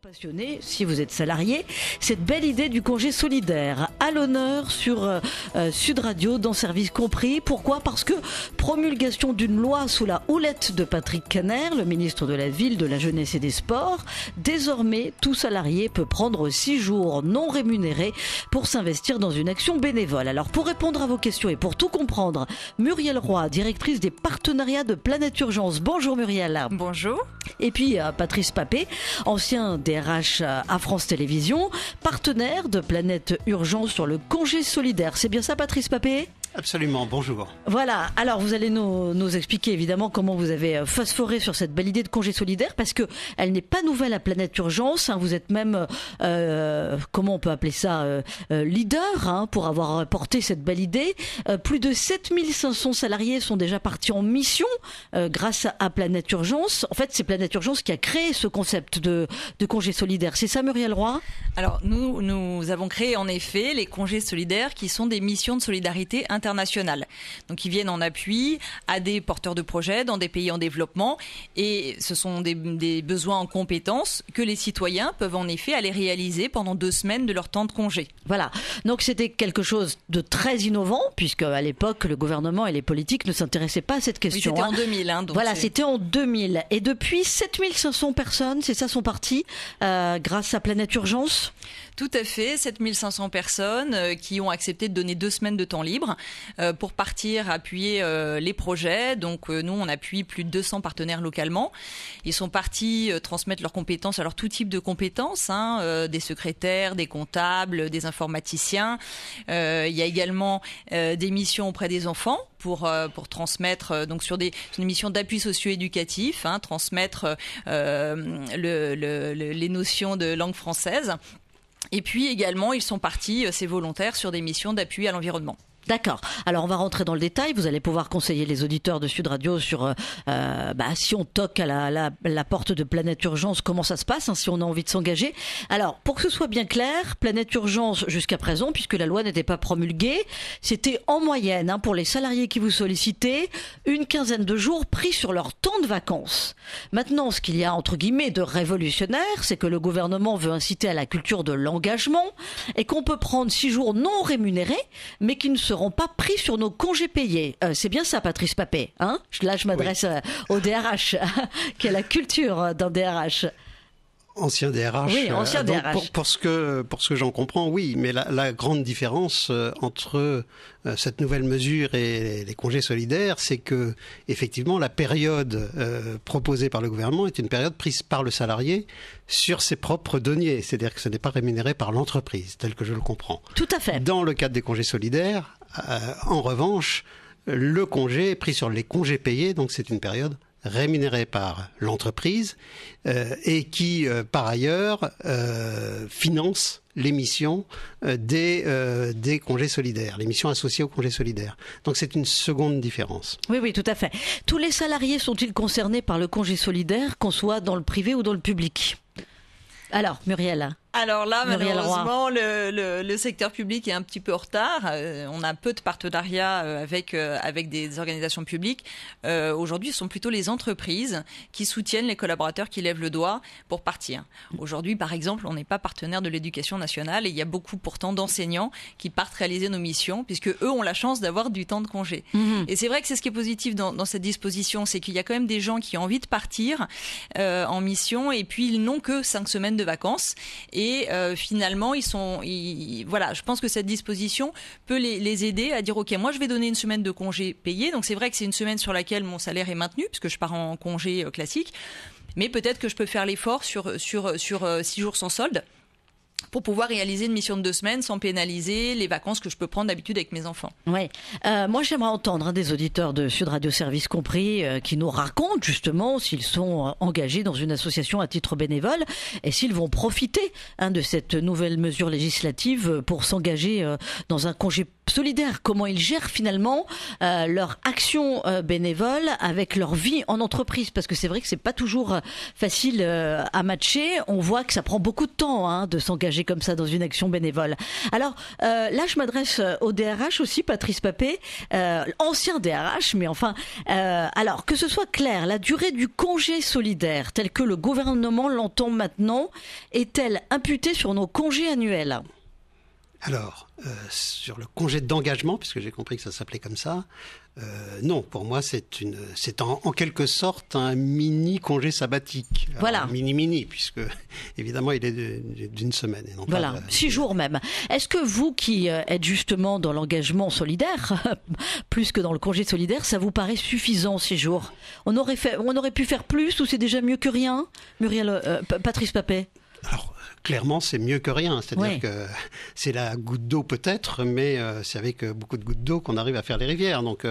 passionné, si vous êtes salarié, cette belle idée du congé solidaire à l'honneur sur Sud Radio dans Service Compris. Pourquoi ? Parce que promulgation d'une loi sous la houlette de Patrick Kanner, le ministre de la Ville, de la Jeunesse et des Sports. Désormais, tout salarié peut prendre 6 jours non rémunérés pour s'investir dans une action bénévole. Alors pour répondre à vos questions et pour tout comprendre, Muriel Roy, directrice des partenariats de Planète Urgence. Bonjour Muriel. Bonjour. Et puis Patrice Papé, ancien DRH à France Télévisions, partenaire de Planète Urgence sur le congé solidaire. C'est bien ça Patrice Papé ? Absolument, bonjour. Voilà, alors vous allez nous expliquer évidemment comment vous avez phosphoré sur cette belle idée de congé solidaire, parce que elle n'est pas nouvelle à Planète Urgence, hein, vous êtes même, comment on peut appeler ça, leader pour avoir porté cette belle idée. Plus de 7500 salariés sont déjà partis en mission grâce à Planète Urgence. En fait, c'est Planète Urgence qui a créé ce concept de congé solidaire. C'est ça Muriel Roy ? Alors nous avons créé en effet les congés solidaires qui sont des missions de solidarité internationale. Donc ils viennent en appui à des porteurs de projets dans des pays en développement et ce sont des besoins en compétences que les citoyens peuvent en effet aller réaliser pendant 2 semaines de leur temps de congé. Voilà, donc c'était quelque chose de très innovant puisque à l'époque le gouvernement et les politiques ne s'intéressaient pas à cette question. Oui, c'était en 2000. Donc voilà, c'était en 2000 et depuis 7500 personnes, c'est ça, sont parties grâce à Planète Urgence. Tout à fait, 7500 personnes qui ont accepté de donner 2 semaines de temps libre pour partir appuyer les projets. Donc nous, on appuie plus de 200 partenaires localement. Ils sont partis transmettre leurs compétences, alors tout type de compétences, des secrétaires, des comptables, des informaticiens. Il y a également des missions auprès des enfants pour transmettre donc sur une mission d'appui socio-éducatif, transmettre les notions de langue française. Et puis également, ils sont partis, ces volontaires, sur des missions d'appui à l'environnement. D'accord. Alors on va rentrer dans le détail. Vous allez pouvoir conseiller les auditeurs de Sud Radio sur si on toque à la porte de Planète Urgence, comment ça se passe, si on a envie de s'engager. Alors pour que ce soit bien clair, Planète Urgence jusqu'à présent, puisque la loi n'était pas promulguée, c'était en moyenne pour les salariés qui vous sollicitaient une quinzaine de jours pris sur leur temps de vacances. Maintenant, ce qu'il y a entre guillemets de révolutionnaire, c'est que le gouvernement veut inciter à la culture de l'engagement et qu'on peut prendre 6 jours non rémunérés, mais qui ne seront pas pris sur nos congés payés. C'est bien ça, Patrice Papé. Là, je m'adresse au DRH, qui a la culture d'un DRH. Ancien DRH. Oui, ancien DRH. Pour ce que j'en comprends, oui. Mais la grande différence entre cette nouvelle mesure et les congés solidaires, c'est que effectivement la période proposée par le gouvernement est une période prise par le salarié sur ses propres deniers. C'est-à-dire que ce n'est pas rémunéré par l'entreprise, tel que je le comprends. Tout à fait. Dans le cadre des congés solidaires, en revanche, le congé est pris sur les congés payés, donc c'est une période rémunérée par l'entreprise et qui, par ailleurs, finance l'émission des congés solidaires, l'émission associée aux congés solidaires. Donc c'est une seconde différence. Oui, tout à fait. Tous les salariés sont-ils concernés par le congé solidaire, qu'on soit dans le privé ou dans le public ? Alors, Muriel. Alors là, malheureusement, le secteur public est un petit peu en retard. On a peu de partenariats avec des organisations publiques. Aujourd'hui, ce sont plutôt les entreprises qui soutiennent les collaborateurs qui lèvent le doigt pour partir. Aujourd'hui, par exemple, on n'est pas partenaire de l'éducation nationale et il y a beaucoup pourtant d'enseignants qui partent réaliser nos missions puisque eux ont la chance d'avoir du temps de congé. Et c'est vrai que c'est ce qui est positif dans cette disposition, c'est qu'il y a quand même des gens qui ont envie de partir en mission et puis ils n'ont que 5 semaines de vacances. Et finalement, je pense que cette disposition peut les aider à dire « Ok, moi je vais donner une semaine de congé payé. » Donc c'est vrai que c'est une semaine sur laquelle mon salaire est maintenu puisque je pars en congé classique. Mais peut-être que je peux faire l'effort sur 6 jours sans solde pour pouvoir réaliser une mission de 2 semaines sans pénaliser les vacances que je peux prendre d'habitude avec mes enfants. Oui. Moi, j'aimerais entendre des auditeurs de Sud Radio Service Compris qui nous racontent justement s'ils sont engagés dans une association à titre bénévole et s'ils vont profiter de cette nouvelle mesure législative pour s'engager dans un congé solidaires, comment ils gèrent finalement leur action bénévole avec leur vie en entreprise, parce que c'est vrai que c'est pas toujours facile à matcher. On voit que ça prend beaucoup de temps de s'engager comme ça dans une action bénévole. Alors là, je m'adresse au DRH aussi, Patrice Papet, ancien DRH, mais enfin, alors que ce soit clair, la durée du congé solidaire, tel que le gouvernement l'entend maintenant, est-elle imputée sur nos congés annuels ? Alors, sur le congé d'engagement, puisque j'ai compris que ça s'appelait comme ça, non, pour moi c'est en quelque sorte un mini congé sabbatique. Alors, voilà. Mini, puisque évidemment il est d'une semaine. Et non voilà, pas 6 jours même. Est-ce que vous qui êtes justement dans l'engagement solidaire, plus que dans le congé solidaire, ça vous paraît suffisant 6 jours ? On aurait pu faire plus ou c'est déjà mieux que rien ? Muriel, Patrice Papet ? Alors, clairement, c'est mieux que rien. C'est-à-dire oui. que c'est la goutte d'eau peut-être, mais c'est avec beaucoup de gouttes d'eau qu'on arrive à faire les rivières. Donc,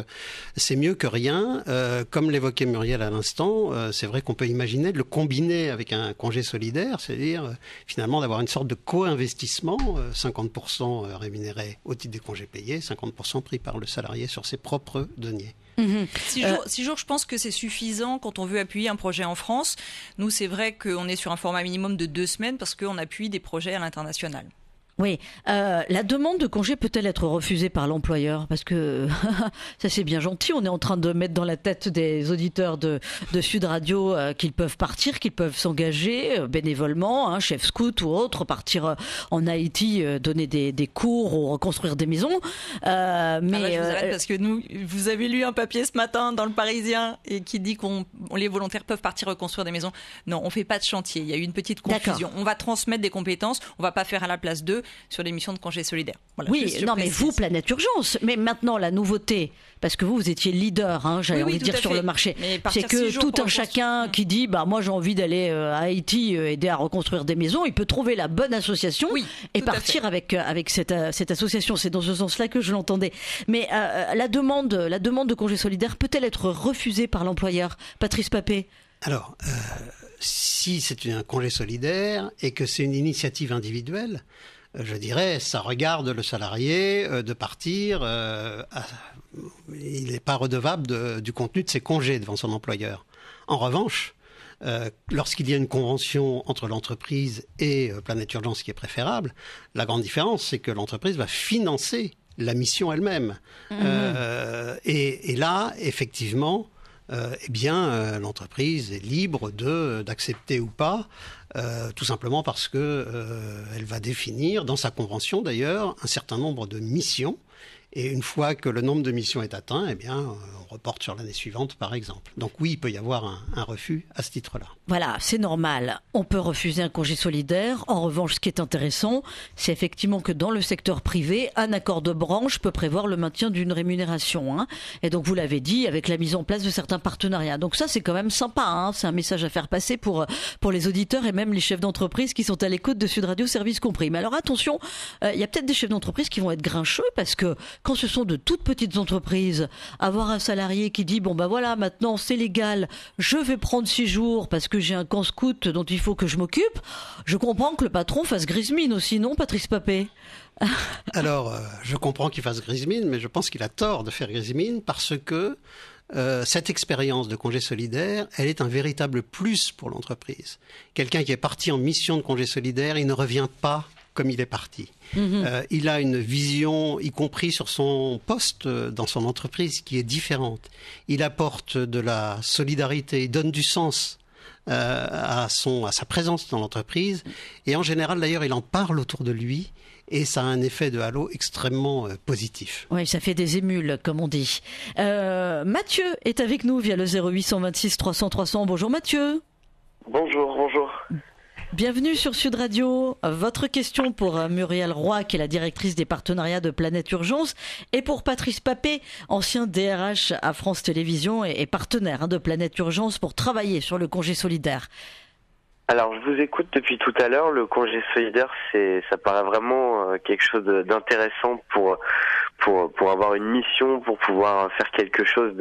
c'est mieux que rien. Comme l'évoquait Muriel à l'instant, c'est vrai qu'on peut imaginer de le combiner avec un congé solidaire, c'est-à-dire finalement d'avoir une sorte de co-investissement, 50% rémunéré au titre des congés payés, 50% pris par le salarié sur ses propres deniers. 6 jours, je pense que c'est suffisant quand on veut appuyer un projet en France. Nous, c'est vrai qu'on est sur un format minimum de 2 semaines parce qu'on appuie des projets à l'international. Oui, la demande de congé peut-elle être refusée par l'employeur ? Parce que ça c'est bien gentil, on est en train de mettre dans la tête des auditeurs de Sud Radio qu'ils peuvent partir, qu'ils peuvent s'engager bénévolement, chef scout ou autre, partir en Haïti, donner des cours ou reconstruire des maisons. Mais je vous arrête parce que vous avez lu un papier ce matin dans le Parisien et qui dit qu'on les volontaires peuvent partir reconstruire des maisons. Non, on fait pas de chantier. Il y a eu une petite confusion. D'accord. On va transmettre des compétences, on va pas faire à la place d'eux sur les missions de congé solidaire. Voilà, oui, non, mais vous, Planète Urgence. Mais maintenant, la nouveauté, parce que vous étiez leader, j'avais envie de dire, sur le marché, c'est que tout un chacun qui dit, moi j'ai envie d'aller à Haïti aider à reconstruire des maisons, il peut trouver la bonne association et partir avec cette association. C'est dans ce sens-là que je l'entendais. Mais la demande de congé solidaire peut-elle être refusée par l'employeur ? Patrice Papet ? Alors, si c'est un congé solidaire et que c'est une initiative individuelle, je dirais, ça regarde le salarié de partir. Il n'est pas redevable du contenu de ses congés devant son employeur. En revanche, lorsqu'il y a une convention entre l'entreprise et Planète Urgence qui est préférable, la grande différence, c'est que l'entreprise va financer la mission elle-même. Et là, effectivement, l'entreprise est libre d'accepter ou pas, tout simplement parce que elle va définir, dans sa convention d'ailleurs, un certain nombre de missions. Et une fois que le nombre de missions est atteint, on reporte sur l'année suivante, par exemple. Donc oui, il peut y avoir un refus à ce titre-là. Voilà, c'est normal. On peut refuser un congé solidaire. En revanche, ce qui est intéressant, c'est effectivement que dans le secteur privé, un accord de branche peut prévoir le maintien d'une rémunération. Et donc, vous l'avez dit, avec la mise en place de certains partenariats. Donc ça, c'est quand même sympa. C'est un message à faire passer pour les auditeurs et même les chefs d'entreprise qui sont à l'écoute de Sud Radio, service compris. Mais alors attention, il y a peut-être des chefs d'entreprise qui vont être grincheux parce que quand ce sont de toutes petites entreprises, avoir un salarié qui dit voilà, maintenant c'est légal, je vais prendre 6 jours parce que j'ai un camp scout dont il faut que je m'occupe, je comprends que le patron fasse grise mine aussi, non, Patrice Papet ? Alors, je comprends qu'il fasse grise mine, mais je pense qu'il a tort de faire grise mine parce que cette expérience de congé solidaire, elle est un véritable plus pour l'entreprise. Quelqu'un qui est parti en mission de congé solidaire, il ne revient pas comme il est parti. Il a une vision, y compris sur son poste dans son entreprise, qui est différente. Il apporte de la solidarité, il donne du sens à sa présence dans l'entreprise. Et en général, d'ailleurs, il en parle autour de lui. Et ça a un effet de halo extrêmement positif. Oui, ça fait des émules, comme on dit. Mathieu est avec nous via le 0826 300 300. Bonjour Mathieu. Bonjour. Bienvenue sur Sud Radio. Votre question pour Muriel Roy, qui est la directrice des partenariats de Planète Urgence, et pour Patrice Papet, ancien DRH à France Télévisions et partenaire de Planète Urgence pour travailler sur le congé solidaire. Alors, je vous écoute depuis tout à l'heure. Le congé solidaire, ça paraît vraiment quelque chose d'intéressant pour avoir une mission, pour pouvoir faire quelque chose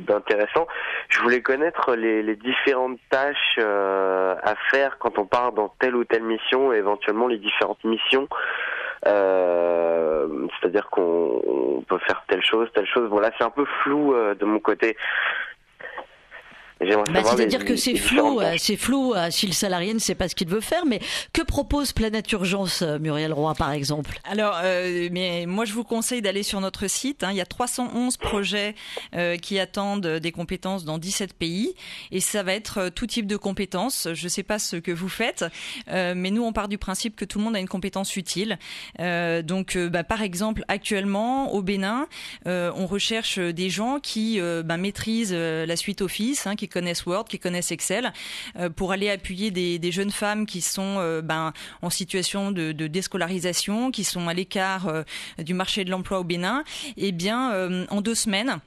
d'intéressant. Je voulais connaître les différentes tâches à faire quand on part dans telle ou telle mission, et éventuellement les différentes missions c'est-à-dire qu'on peut faire telle chose. Voilà, c'est un peu flou de mon côté. C'est-à-dire que c'est flou si le salarié ne sait pas ce qu'il veut faire. Mais que propose Planète Urgence, Muriel Roy, par exemple? Alors, mais moi, je vous conseille d'aller sur notre site. Il y a 311 projets qui attendent des compétences dans 17 pays. Et ça va être tout type de compétences. Je ne sais pas ce que vous faites, mais nous, on part du principe que tout le monde a une compétence utile. Par exemple, actuellement, au Bénin, on recherche des gens qui maîtrisent la suite Office, qui connaissent Word, qui connaissent Excel, pour aller appuyer des jeunes femmes qui sont en situation de déscolarisation, qui sont à l'écart du marché de l'emploi au Bénin. Eh bien, en 2 semaines,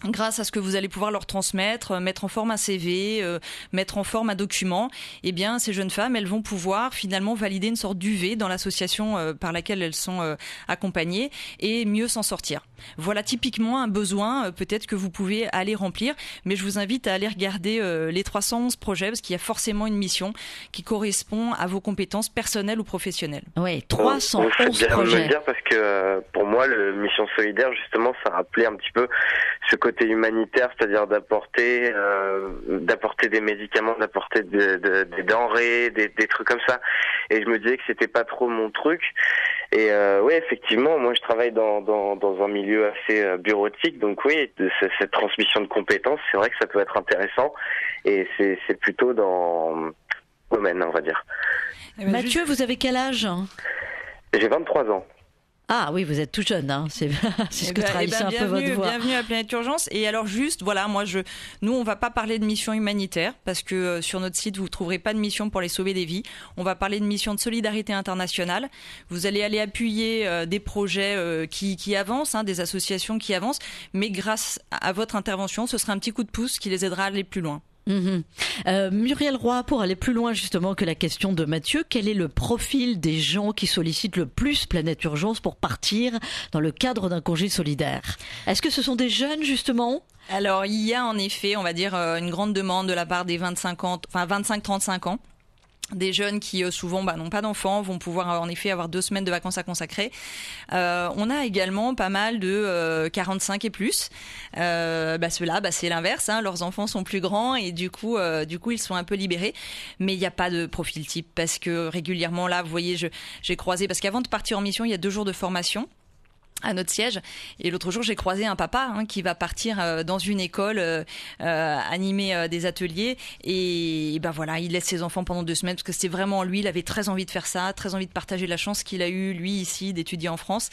grâce à ce que vous allez pouvoir leur transmettre, mettre en forme un CV, mettre en forme un document, eh bien, ces jeunes femmes, elles vont pouvoir finalement valider une sorte d'UV dans l'association par laquelle elles sont accompagnées et mieux s'en sortir. Voilà typiquement un besoin peut-être que vous pouvez aller remplir, mais je vous invite à aller regarder les 311 projets parce qu'il y a forcément une mission qui correspond à vos compétences personnelles ou professionnelles. Oui, 311 projets. Me le dire parce que pour moi, le Mission Solidaire, justement, ça rappelait un petit peu ce côté humanitaire, c'est-à-dire d'apporter des médicaments, d'apporter des denrées, des trucs comme ça. Et je me disais que c'était pas trop mon truc. Et oui, effectivement, moi je travaille dans un milieu assez bureautique, donc oui, cette transmission de compétences, c'est vrai que ça peut être intéressant. Et c'est plutôt dans le domaine, on va dire. Mathieu, vous avez quel âge? J'ai 23 ans. Ah oui, vous êtes tout jeune, c'est ce que trahissait un peu votre voix. Bienvenue à Planète Urgence. Et alors juste, voilà, nous on va pas parler de mission humanitaire parce que sur notre site vous trouverez pas de mission pour les sauver des vies. On va parler de mission de solidarité internationale. Vous allez aller appuyer des projets qui avancent, des associations qui avancent, mais grâce à votre intervention, ce sera un petit coup de pouce qui les aidera à aller plus loin. Muriel Roy, pour aller plus loin justement que la question de Mathieu, quel est le profil des gens qui sollicitent le plus Planète Urgence pour partir dans le cadre d'un congé solidaire? Est-ce que ce sont des jeunes justement? Alors il y a en effet, on va dire, une grande demande de la part des 25-35 ans. Des jeunes qui souvent n'ont pas d'enfants, vont pouvoir en effet avoir 2 semaines de vacances à consacrer. On a également pas mal de 45 et plus. Ceux-là, c'est l'inverse. Leurs enfants sont plus grands et du coup ils sont un peu libérés. Mais il n'y a pas de profil type parce que régulièrement là, vous voyez, j'ai croisé parce qu'avant de partir en mission, il y a 2 jours de formation à notre siège. Et l'autre jour, j'ai croisé un papa qui va partir dans une école animer des ateliers. Et voilà, il laisse ses enfants pendant 2 semaines parce que c'est vraiment lui, il avait très envie de faire ça, très envie de partager la chance qu'il a eue, lui, ici, d'étudier en France.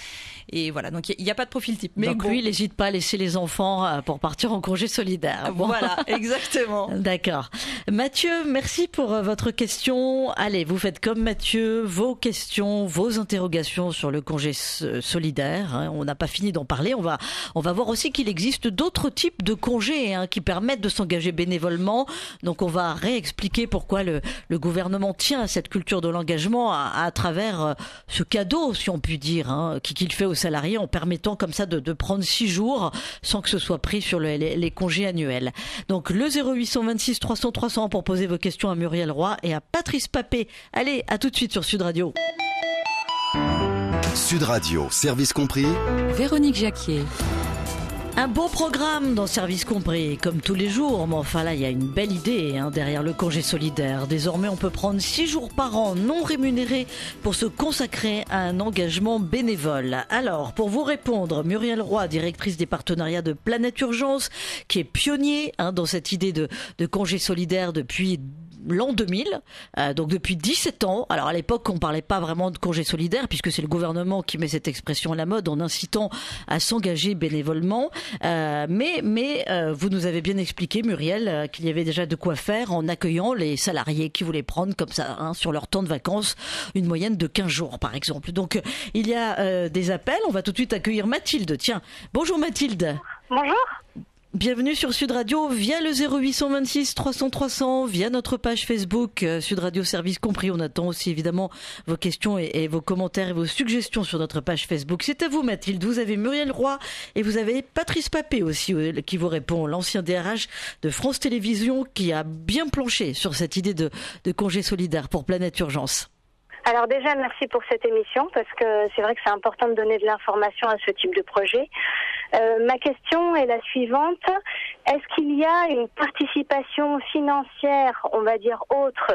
Et voilà, donc il n'y a pas de profil type. Mais donc lui, il n'hésite pas à laisser les enfants pour partir en congé solidaire. Bon. Voilà, exactement. D'accord. Mathieu, merci pour votre question. Allez, vous faites comme Mathieu, vos questions, vos interrogations sur le congé solidaire. On n'a pas fini d'en parler. On va voir aussi qu'il existe d'autres types de congés qui permettent de s'engager bénévolement. Donc on va réexpliquer pourquoi le gouvernement tient à cette culture de l'engagement à travers ce cadeau, si on peut dire, qu'il fait aux salariés en permettant comme ça de prendre 6 jours sans que ce soit pris sur les congés annuels. Donc le 0826 300 300 pour poser vos questions à Muriel Roy et à Patrice Papé. Allez, à tout de suite sur Sud Radio. Sud Radio, service compris. Véronique Jacquier. Un beau programme dans Service compris, comme tous les jours. Mais enfin là, il y a une belle idée derrière le congé solidaire. Désormais, on peut prendre 6 jours par an non rémunérés pour se consacrer à un engagement bénévole. Alors, pour vous répondre, Muriel Roy, directrice des partenariats de Planète Urgence, qui est pionnier dans cette idée de congé solidaire depuis l'an 2000, donc depuis 17 ans. Alors à l'époque, on parlait pas vraiment de congé solidaire puisque c'est le gouvernement qui met cette expression à la mode en incitant à s'engager bénévolement. Mais vous nous avez bien expliqué, Muriel, qu'il y avait déjà de quoi faire en accueillant les salariés qui voulaient prendre comme ça sur leur temps de vacances une moyenne de 15 jours par exemple. Donc il y a des appels. On va tout de suite accueillir Mathilde. Tiens, bonjour Mathilde. Bonjour. Bienvenue sur Sud Radio via le 0826 300 300, via notre page Facebook Sud Radio Service compris. On attend aussi évidemment vos questions et vos commentaires et vos suggestions sur notre page Facebook. C'est à vous Mathilde, vous avez Muriel Roy et vous avez Patrice Papé aussi qui vous répond, l'ancien DRH de France Télévisions qui a bien planché sur cette idée de congé solidaire pour Planète Urgence. Alors déjà, merci pour cette émission, parce que c'est vrai que c'est important de donner de l'information à ce type de projet. Ma question est la suivante. Est-ce qu'il y a une participation financière, on va dire autre,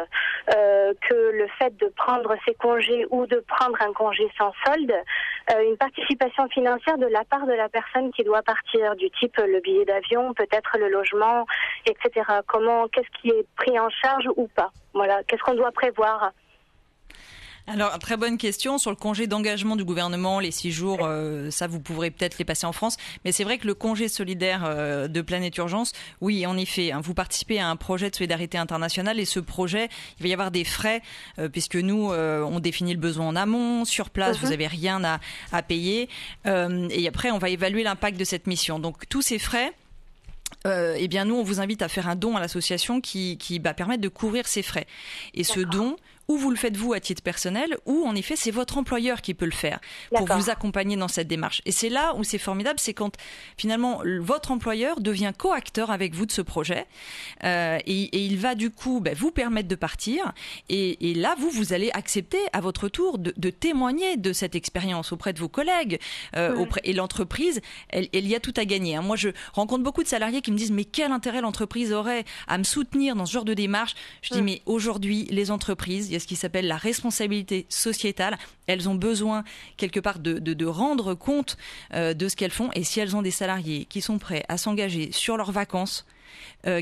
que le fait de prendre ses congés ou de prendre un congé sans solde, une participation financière de la part de la personne qui doit partir, du type le billet d'avion, peut-être le logement, etc. Qu'est-ce qui est pris en charge ou pas? Voilà, qu'est-ce qu'on doit prévoir? Alors, très bonne question. Sur le congé d'engagement du gouvernement, les 6 jours, ça, vous pourrez peut-être les passer en France. Mais c'est vrai que le congé solidaire de Planète Urgence, oui, en effet, vous participez à un projet de solidarité internationale et ce projet, il va y avoir des frais, puisque nous, on définit le besoin en amont, sur place, vous n'avez rien à payer. Et après, on va évaluer l'impact de cette mission. Donc, tous ces frais... eh bien, nous, on vous invite à faire un don à l'association qui va permettre de couvrir ces frais. Et ce don... ou vous le faites vous à titre personnel, ou en effet c'est votre employeur qui peut le faire pour vous accompagner dans cette démarche. Et c'est là où c'est formidable, c'est quand finalement votre employeur devient co-acteur avec vous de ce projet et il va du coup vous permettre de partir et là vous allez accepter à votre tour de témoigner de cette expérience auprès de vos collègues et l'entreprise, elle y a tout à gagner. Moi je rencontre beaucoup de salariés qui me disent mais quel intérêt l'entreprise aurait à me soutenir dans ce genre de démarche. Je dis mais aujourd'hui les entreprises, ce qui s'appelle la responsabilité sociétale. Elles ont besoin quelque part de rendre compte de ce qu'elles font. Et si elles ont des salariés qui sont prêts à s'engager sur leurs vacances,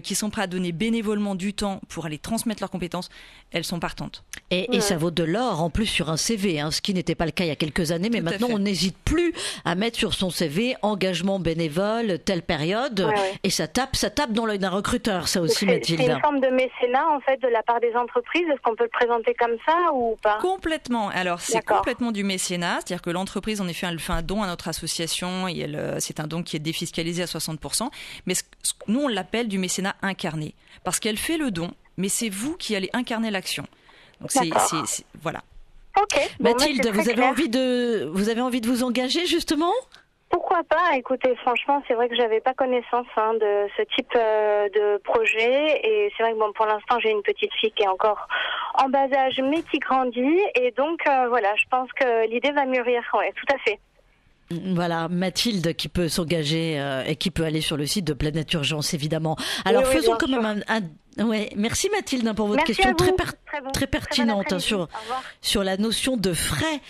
qui sont prêts à donner bénévolement du temps pour aller transmettre leurs compétences, elles sont partantes. Et ça vaut de l'or en plus sur un CV, ce qui n'était pas le cas il y a quelques années, mais maintenant on n'hésite plus à mettre sur son CV engagement bénévole, telle période, et ça tape dans l'œil d'un recruteur, ça aussi, Mathilde. C'est une forme de mécénat en fait de la part des entreprises, est-ce qu'on peut le présenter comme ça ou pas? Complètement, alors c'est complètement du mécénat, c'est-à-dire que l'entreprise en effet elle fait un don à notre association et c'est un don qui est défiscalisé à 60%, mais nous on l'appelle du mécénat incarné, parce qu'elle fait le don, mais c'est vous qui allez incarner l'action. Donc voilà. Okay. Mathilde, vous avez envie de vous engager justement? Pourquoi pas? Écoutez, franchement, c'est vrai que j'avais pas connaissance de ce type de projet, et c'est vrai que pour l'instant, j'ai une petite fille qui est encore en bas âge, mais qui grandit, et donc voilà, je pense que l'idée va mûrir. Ouais, tout à fait. Voilà, Mathilde qui peut s'engager et qui peut aller sur le site de Planète Urgence, évidemment. Alors faisons quand même merci Mathilde pour votre question très pertinente sur la notion de frais,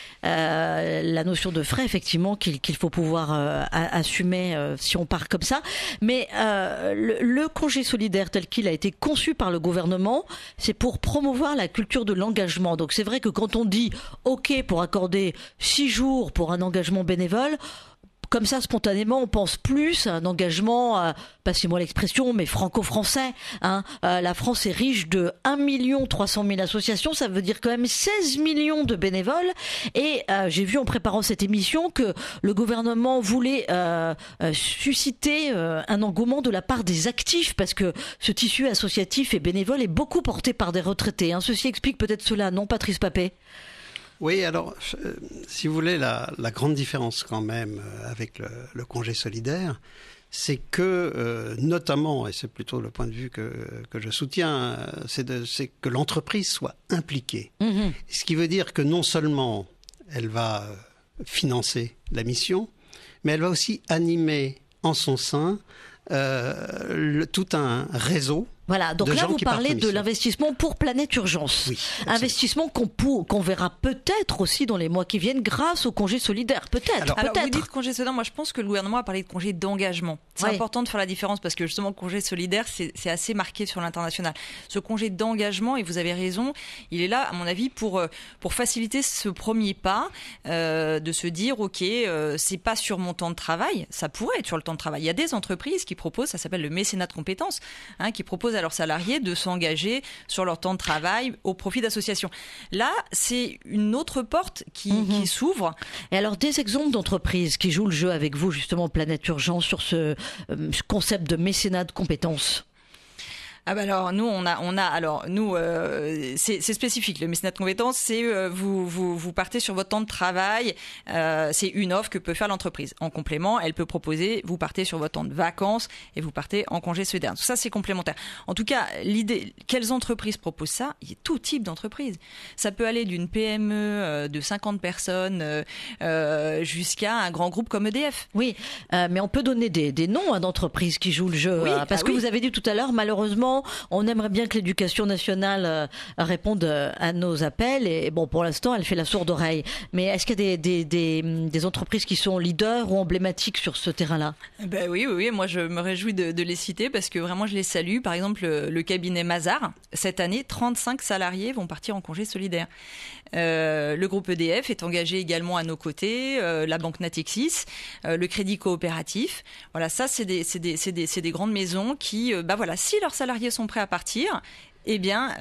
effectivement qu'il faut pouvoir assumer si on part comme ça. Mais le congé solidaire tel qu'il a été conçu par le gouvernement, c'est pour promouvoir la culture de l'engagement. Donc c'est vrai que quand on dit OK pour accorder 6 jours pour un engagement bénévole, comme ça, spontanément, on pense plus à un engagement, passez-moi l'expression, mais franco-français. La France est riche de 1 300 000 associations, ça veut dire quand même 16 millions de bénévoles. Et j'ai vu en préparant cette émission que le gouvernement voulait susciter un engouement de la part des actifs, parce que ce tissu associatif et bénévole est beaucoup porté par des retraités. Ceci explique peut-être cela, non, Patrice Papet? Oui, alors, si vous voulez, la grande différence quand même avec le congé solidaire, c'est que, notamment, et c'est plutôt le point de vue que je soutiens, c'est que l'entreprise soit impliquée. Mmh. Ce qui veut dire que non seulement elle va financer la mission, mais elle va aussi animer en son sein tout un réseau. Voilà, donc là vous parlez de l'investissement pour Planète Urgence. Oui, investissement qu'on verra peut-être aussi dans les mois qui viennent grâce au congé solidaire, peut-être. Alors vous dites congé solidaire, moi je pense que le gouvernement a parlé de congé d'engagement. C'est important de faire la différence parce que justement le congé solidaire c'est assez marqué sur l'international. Ce congé d'engagement, et vous avez raison, il est là à mon avis pour faciliter ce premier pas de se dire ok, c'est pas sur mon temps de travail, ça pourrait être sur le temps de travail. Il y a des entreprises qui proposent, ça s'appelle le mécénat de compétences, qui proposent à leurs salariés de s'engager sur leur temps de travail au profit d'associations. Là, c'est une autre porte qui s'ouvre. Et alors, des exemples d'entreprises qui jouent le jeu avec vous, justement, Planète Urgence, sur ce concept de mécénat de compétences? Ah bah alors nous c'est spécifique. Le mécénat de compétences, c'est vous partez sur votre temps de travail. C'est une offre que peut faire l'entreprise. En complément, elle peut proposer vous partez sur votre temps de vacances et vous partez en congé solidaire. Tout ça, c'est complémentaire. En tout cas, l'idée, quelles entreprises proposent ça? Il y a tout type d'entreprise. Ça peut aller d'une PME de 50 personnes jusqu'à un grand groupe comme EDF. Oui, mais on peut donner des noms d'entreprises qui jouent le jeu. Oui, parce que vous avez dit tout à l'heure, malheureusement, on aimerait bien que l'éducation nationale réponde à nos appels. Et bon, pour l'instant, elle fait la sourde oreille. Mais est-ce qu'il y a des entreprises qui sont leaders ou emblématiques sur ce terrain-là? Ben oui. Moi, je me réjouis de les citer parce que vraiment, je les salue. Par exemple, le cabinet Mazars. Cette année, 35 salariés vont partir en congé solidaire. Le groupe EDF est engagé également à nos côtés. La banque Natixis, le Crédit Coopératif. Voilà, ça, c'est des grandes maisons qui, si leurs salariés sont prêts à partir, eh bien,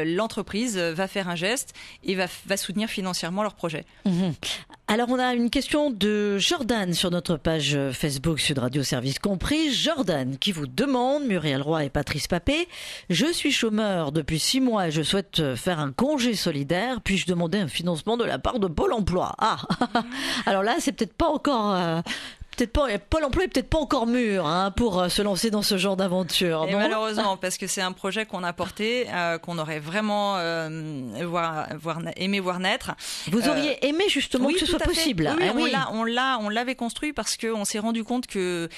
l'entreprise va faire un geste et va soutenir financièrement leur projet. Mmh. Alors, on a une question de Jordan sur notre page Facebook Sud Radio Service Compris. Jordan qui vous demande, Muriel Roy et Patrice Papé, je suis chômeur depuis 6 mois et je souhaite faire un congé solidaire. Puis-je demander un financement de la part de Pôle emploi? Ah, alors là, c'est peut-être pas encore... Pôle emploi est peut-être pas encore mûr pour se lancer dans ce genre d'aventure. Et malheureusement, parce que c'est un projet qu'on a porté, qu'on aurait vraiment aimé voir naître. Vous auriez aimé justement que ce soit possible. Oui, on l'avait construit parce qu'on s'est rendu compte que,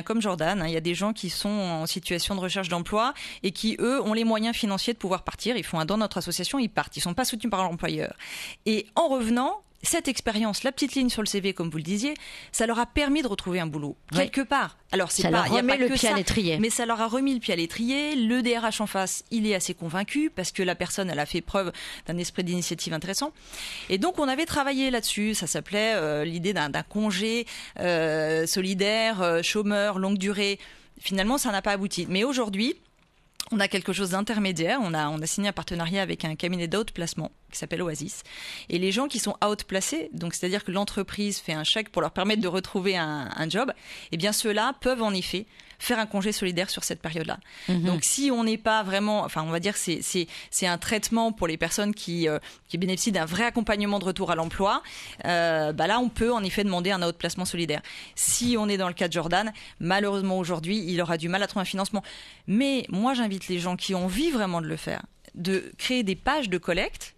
comme Jordan, il y a des gens qui sont en situation de recherche d'emploi et qui, eux, ont les moyens financiers de pouvoir partir. Ils font un don à notre association, ils partent. Ils sont pas soutenus par l'employeur. Et en revenant, cette expérience, la petite ligne sur le CV, comme vous le disiez, ça leur a permis de retrouver un boulot quelque part. Alors ça leur remet le pied à l'étrier. Mais ça leur a remis le pied à l'étrier. Le DRH en face, il est assez convaincu parce que la personne, elle a fait preuve d'un esprit d'initiative intéressant. Et donc on avait travaillé là-dessus. Ça s'appelait l'idée d'un congé solidaire, chômeur, longue durée. Finalement, ça n'a pas abouti. Mais aujourd'hui, on a quelque chose d'intermédiaire. On a signé un partenariat avec un cabinet d'out-placement qui s'appelle Oasis. Et les gens qui sont out-placés, donc c'est-à-dire que l'entreprise fait un chèque pour leur permettre de retrouver un job, eh bien ceux-là peuvent en effet faire un congé solidaire sur cette période-là. Mmh. Donc si on n'est pas vraiment, on va dire que c'est un traitement pour les personnes qui bénéficient d'un vrai accompagnement de retour à l'emploi, là on peut en effet demander un out-placement solidaire. Si on est dans le cas de Jordan, malheureusement aujourd'hui, il aura du mal à trouver un financement. Mais moi j'invite les gens qui ont envie vraiment de le faire, de créer des pages de collecte,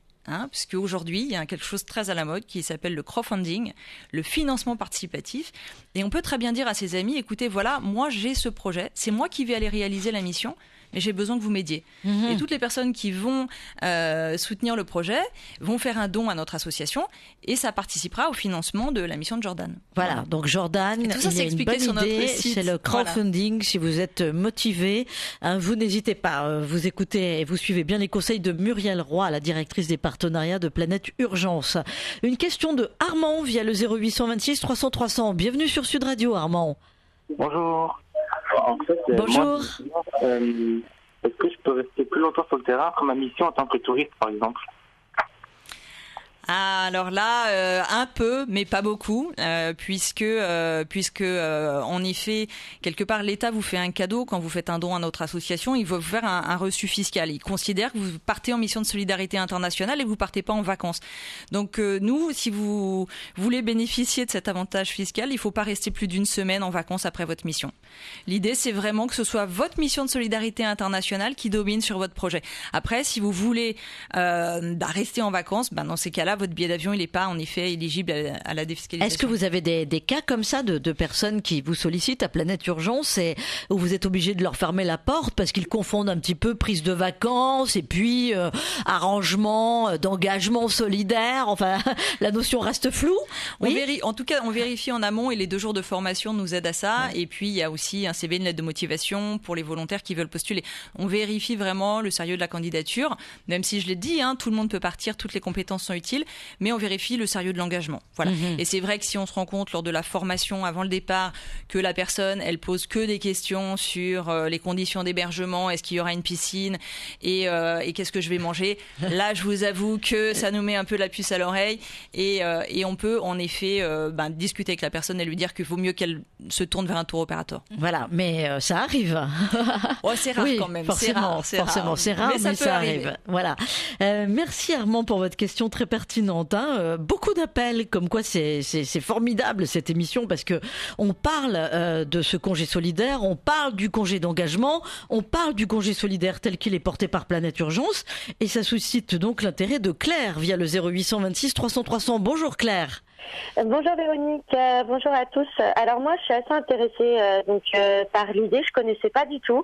puisque aujourd'hui il y a quelque chose de très à la mode qui s'appelle le crowdfunding, le financement participatif, et on peut très bien dire à ses amis, écoutez, voilà, moi j'ai ce projet, c'est moi qui vais aller réaliser la mission, mais j'ai besoin que vous m'aidiez. Mmh. Et toutes les personnes qui vont soutenir le projet vont faire un don à notre association et ça participera au financement de la mission de Jordan. Voilà. Donc Jordan, il y a une bonne idée, c'est le crowdfunding. Voilà. Si vous êtes motivé, vous n'hésitez pas. Vous écoutez et vous suivez bien les conseils de Muriel Roy, la directrice des partenariats de Planète Urgence. Une question de Armand via le 0826 300 300. Bienvenue sur Sud Radio, Armand. Bonjour. En fait, bonjour. Moi, est-ce que je peux rester plus longtemps sur le terrain après ma mission en tant que touriste, par exemple ? Alors là, un peu, mais pas beaucoup, puisque en effet, quelque part, l'État vous fait un cadeau quand vous faites un don à notre association. Il va vous faire un reçu fiscal. Il considère que vous partez en mission de solidarité internationale et vous partez pas en vacances. Donc nous, si vous voulez bénéficier de cet avantage fiscal, il faut pas rester plus d'une semaine en vacances après votre mission. L'idée, c'est vraiment que ce soit votre mission de solidarité internationale qui domine sur votre projet. Après, si vous voulez rester en vacances, dans ces cas-là, votre billet d'avion, il n'est pas en effet éligible à la défiscalisation. Est-ce que vous avez des cas comme ça de personnes qui vous sollicitent à Planète Urgence et où vous êtes obligé de leur fermer la porte parce qu'ils confondent un petit peu prise de vacances et puis arrangement d'engagement solidaire, enfin la notion reste floue? Oui. En tout cas, on vérifie en amont et les 2 jours de formation nous aident à ça. Ouais. Et puis il y a aussi un CV, une lettre de motivation pour les volontaires qui veulent postuler. On vérifie vraiment le sérieux de la candidature, même si je l'ai dit, tout le monde peut partir, toutes les compétences sont utiles. mais on vérifie le sérieux de l'engagement. Voilà. Et c'est vrai que si on se rend compte lors de la formation avant le départ que la personne, elle pose que des questions sur les conditions d'hébergement, est-ce qu'il y aura une piscine et qu'est-ce que je vais manger, là je vous avoue que ça nous met un peu la puce à l'oreille et on peut en effet discuter avec la personne et lui dire qu'il vaut mieux qu'elle se tourne vers un tour opérateur. Voilà, mais ça arrive. C'est rare quand même. Forcément, c'est rare, mais ça arrive. Voilà. Merci Armand pour votre question très pertinente. Beaucoup d'appels, comme quoi c'est formidable cette émission parce que on parle de ce congé solidaire, on parle du congé d'engagement, on parle du congé solidaire tel qu'il est porté par Planète Urgence et ça suscite donc l'intérêt de Claire via le 0826 300 300. Bonjour Claire. Bonjour Véronique, bonjour à tous. Alors moi je suis assez intéressée par l'idée, je connaissais pas du tout.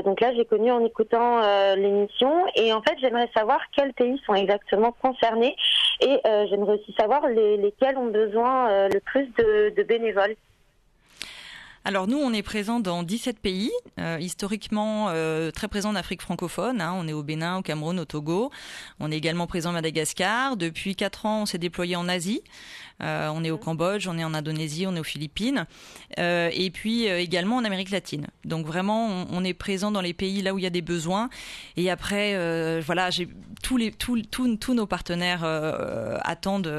Donc là j'ai connu en écoutant l'émission et en fait j'aimerais savoir quels pays sont exactement concernés et j'aimerais aussi savoir lesquels ont besoin le plus de bénévoles. Alors nous, on est présent dans 17 pays, historiquement très présent en Afrique francophone. On est au Bénin, au Cameroun, au Togo. On est également présent à Madagascar. Depuis 4 ans, on s'est déployé en Asie. On est au Cambodge, on est en Indonésie, on est aux Philippines. Et puis également en Amérique latine. Donc vraiment, on est présent dans les pays là où il y a des besoins. Et après, tous nos partenaires attendent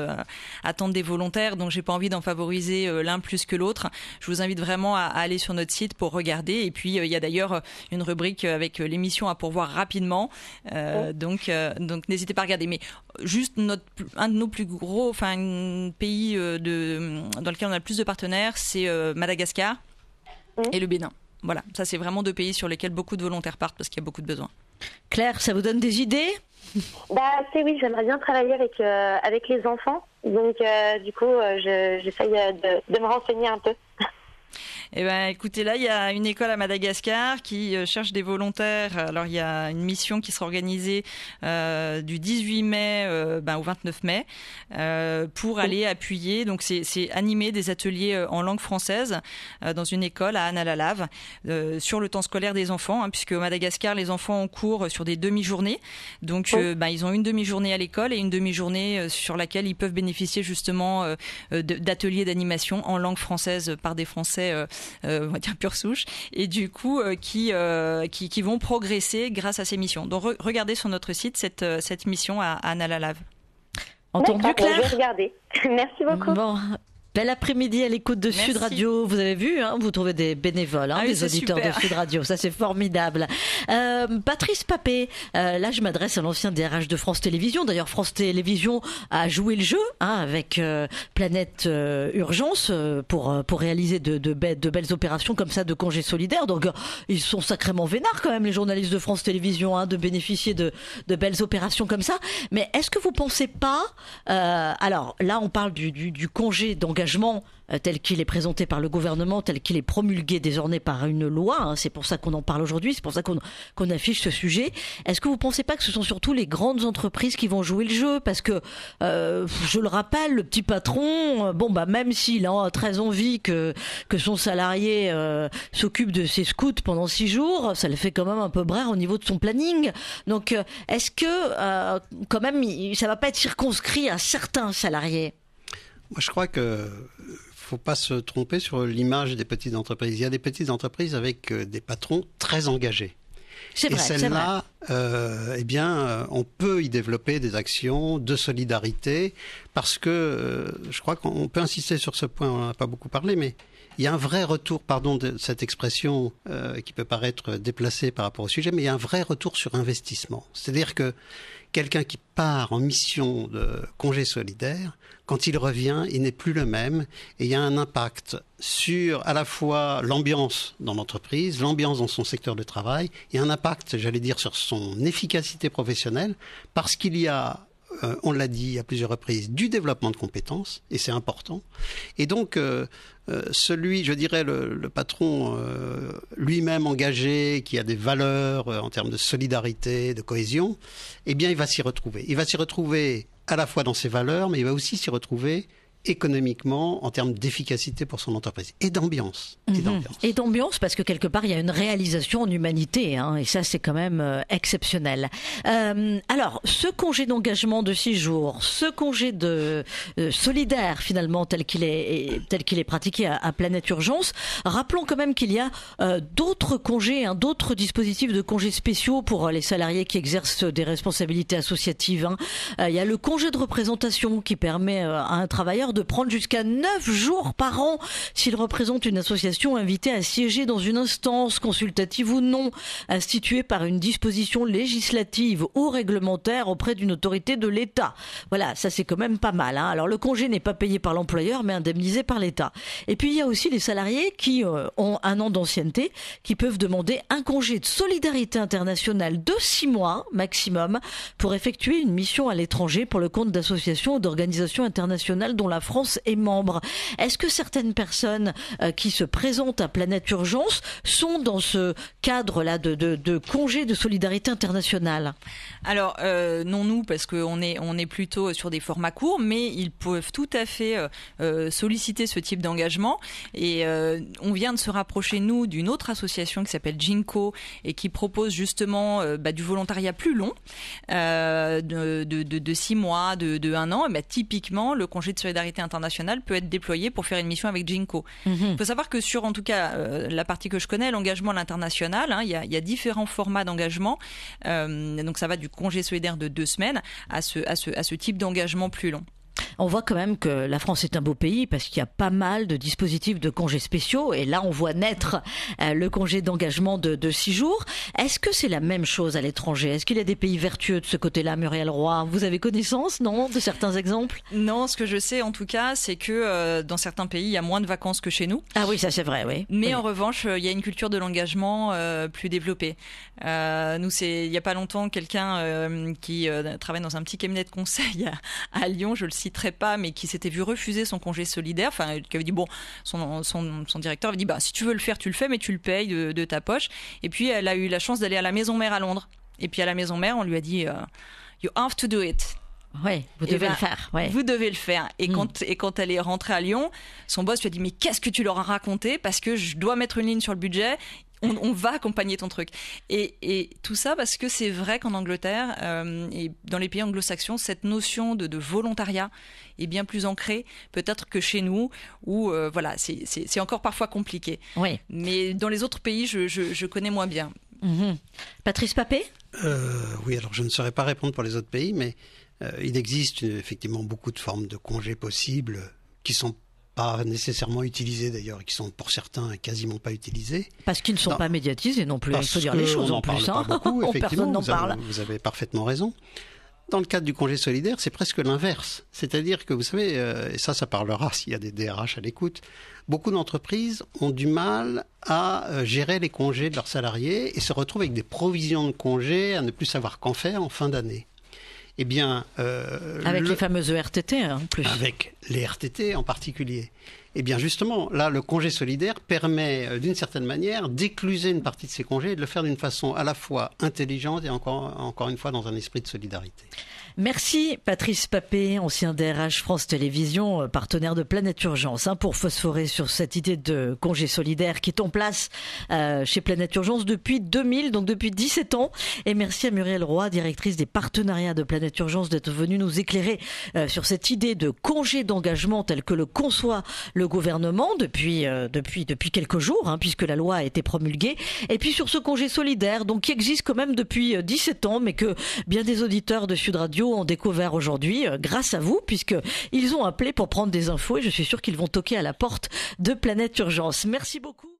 des volontaires. Donc j'ai pas envie d'en favoriser l'un plus que l'autre. Je vous invite vraiment à aller sur notre site pour regarder. Et puis il y a d'ailleurs une rubrique avec l'émission à pourvoir rapidement. Donc n'hésitez pas à regarder. Mais juste un de nos plus gros, pays dans lequel on a le plus de partenaires, c'est Madagascar et le Bénin. Voilà, ça c'est vraiment 2 pays sur lesquels beaucoup de volontaires partent parce qu'il y a beaucoup de besoins. Claire, ça vous donne des idées ? Oui, j'aimerais bien travailler avec les enfants. Donc du coup, j'essaye de me renseigner un peu. Écoutez, là, il y a une école à Madagascar qui cherche des volontaires. Alors, il y a une mission qui sera organisée du 18 mai au 29 mai pour aller appuyer. Donc, c'est animer des ateliers en langue française dans une école à Anna-la-Lave sur le temps scolaire des enfants, puisque au Madagascar, les enfants ont cours sur des demi-journées. Donc, ils ont une demi-journée à l'école et une demi-journée sur laquelle ils peuvent bénéficier justement d'ateliers d'animation en langue française par des Français on va dire pure souche, et du coup qui vont progresser grâce à ces missions. Donc regardez sur notre site cette mission à Anna-la-Lave. Entendu, Claire ? Je vais regarder. Merci beaucoup. Bon. Bel après-midi à l'écoute de Sud Radio. Vous avez vu, vous trouvez des bénévoles, des auditeurs de Sud Radio. Ça, c'est formidable. Patrice Papé, là, je m'adresse à l'ancien DRH de France Télévisions. D'ailleurs, France Télévisions a joué le jeu avec Planète Urgence pour réaliser de belles opérations comme ça de congés solidaires. Donc, ils sont sacrément vénards quand même, les journalistes de France Télévisions, de bénéficier de belles opérations comme ça. Mais est-ce que vous pensez pas... alors, là, on parle du congé d'engagement tel qu'il est présenté par le gouvernement, tel qu'il est promulgué désormais par une loi. C'est pour ça qu'on en parle aujourd'hui, c'est pour ça qu'on affiche ce sujet. Est-ce que vous ne pensez pas que ce sont surtout les grandes entreprises qui vont jouer le jeu ? Parce que, je le rappelle, le petit patron, même s'il a très envie que son salarié s'occupe de ses scouts pendant 6 jours, ça le fait quand même un peu brère au niveau de son planning. Donc, est-ce que, quand même, ça ne va pas être circonscrit à certains salariés ? Moi, je crois que faut pas se tromper sur l'image des petites entreprises. Il y a des petites entreprises avec des patrons très engagés. C'est vrai, et celles-là, on peut y développer des actions de solidarité parce que je crois qu'on peut insister sur ce point. On n'en a pas beaucoup parlé, mais il y a un vrai retour, pardon de cette expression qui peut paraître déplacée par rapport au sujet, mais il y a un vrai retour sur investissement. C'est-à-dire que quelqu'un qui part en mission de congé solidaire, quand il revient, il n'est plus le même et il y a un impact sur à la fois l'ambiance dans l'entreprise, l'ambiance dans son secteur de travail, il y a un impact, j'allais dire, sur son efficacité professionnelle parce qu'il y a, on l'a dit à plusieurs reprises, du développement de compétences et c'est important. Et donc, le patron lui-même engagé, qui a des valeurs en termes de solidarité, de cohésion, il va s'y retrouver. Il va s'y retrouver à la fois dans ses valeurs, mais il va aussi s'y retrouver économiquement, en termes d'efficacité pour son entreprise et d'ambiance. Et d'ambiance, parce que quelque part, il y a une réalisation en humanité, hein, et ça, c'est quand même exceptionnel. Alors, ce congé d'engagement de 6 jours, ce congé solidaire, finalement, tel qu'il est pratiqué à Planète Urgence, rappelons quand même qu'il y a d'autres congés, d'autres dispositifs de congés spéciaux pour les salariés qui exercent des responsabilités associatives. Il y a le congé de représentation qui permet à un travailleur de prendre jusqu'à 9 jours par an s'il représente une association invitée à siéger dans une instance consultative ou non, instituée par une disposition législative ou réglementaire auprès d'une autorité de l'État. Voilà, ça c'est quand même pas mal. Alors le congé n'est pas payé par l'employeur mais indemnisé par l'État. Et puis il y a aussi les salariés qui ont 1 an d'ancienneté, qui peuvent demander un congé de solidarité internationale de 6 mois maximum pour effectuer une mission à l'étranger pour le compte d'associations ou d'organisations internationales dont la France est membre. Est-ce que certaines personnes qui se présentent à Planète Urgence sont dans ce cadre-là de congé de solidarité internationale? Alors, non nous, parce qu'on est plutôt sur des formats courts, mais ils peuvent tout à fait solliciter ce type d'engagement. Et on vient de se rapprocher, nous, d'une autre association qui s'appelle Jinko et qui propose justement du volontariat plus long, de 6 mois, de 1 an. Et typiquement, le congé de solidarité internationale peut être déployé pour faire une mission avec Jinko. Il faut savoir que sur, en tout cas, la partie que je connais, l'engagement à l'international, il y a différents formats d'engagement. Donc ça va du congé solidaire de 2 semaines à ce type d'engagement plus long. On voit quand même que la France est un beau pays parce qu'il y a pas mal de dispositifs de congés spéciaux et là on voit naître le congé d'engagement de 6 jours. Est-ce que c'est la même chose à l'étranger? Est-ce qu'il y a des pays vertueux de ce côté-là, Muriel Roy? Vous avez connaissance, non, de certains exemples? Non, ce que je sais en tout cas, c'est que dans certains pays, il y a moins de vacances que chez nous. Ah oui, ça c'est vrai, oui. Mais oui. En revanche, il y a une culture de l'engagement plus développée. Nous, il y a pas longtemps, quelqu'un qui travaille dans un petit cabinet de conseil à Lyon, je le citerai pas, mais qui s'était vu refuser son congé solidaire, enfin, qui avait dit son directeur avait dit si tu veux le faire, tu le fais, mais tu le payes de ta poche. Et puis elle a eu la chance d'aller à la maison mère à Londres. Et puis à la maison mère, on lui a dit you have to do it. Oui, vous devez le faire. Ouais. Vous devez le faire. Et quand elle est rentrée à Lyon, son boss lui a dit mais qu'est-ce que tu leur as raconté, parce que je dois mettre une ligne sur le budget. On va accompagner ton truc. Et tout ça parce que c'est vrai qu'en Angleterre et dans les pays anglo-saxons, cette notion de volontariat est bien plus ancrée peut-être que chez nous où c'est encore parfois compliqué. Oui. Mais dans les autres pays, je connais moins bien. Patrice Papé ? Oui, alors je ne saurais pas répondre pour les autres pays, mais il existe effectivement beaucoup de formes de congés possibles qui sont pas nécessairement utilisés d'ailleurs, et qui sont pour certains quasiment pas utilisés. Parce qu'ils ne sont pas médiatisés non plus, il faut dire les choses en plus. Pas beaucoup, Personne n'en parle. Vous avez parfaitement raison. Dans le cadre du congé solidaire, c'est presque l'inverse. C'est-à-dire que vous savez, et ça parlera s'il y a des DRH à l'écoute, beaucoup d'entreprises ont du mal à gérer les congés de leurs salariés et se retrouvent avec des provisions de congés à ne plus savoir qu'en faire en fin d'année. Eh bien, avec les fameuses RTT en plus. Avec les RTT en particulier. Eh bien justement, là, le congé solidaire permet d'une certaine manière d'écluser une partie de ces congés et de le faire d'une façon à la fois intelligente et encore une fois dans un esprit de solidarité. Merci Patrice Papé, ancien DRH France Télévisions, partenaire de Planète Urgence, pour phosphorer sur cette idée de congé solidaire qui est en place chez Planète Urgence depuis 2000, donc depuis 17 ans. Et merci à Muriel Roy, directrice des partenariats de Planète Urgence, d'être venue nous éclairer sur cette idée de congé d'engagement tel que le conçoit le gouvernement depuis quelques jours, puisque la loi a été promulguée. Et puis sur ce congé solidaire, donc qui existe quand même depuis 17 ans, mais que bien des auditeurs de Sud Radio ont découvert aujourd'hui grâce à vous, puisqu'ils ont appelé pour prendre des infos et je suis sûre qu'ils vont toquer à la porte de Planète Urgence. Merci beaucoup.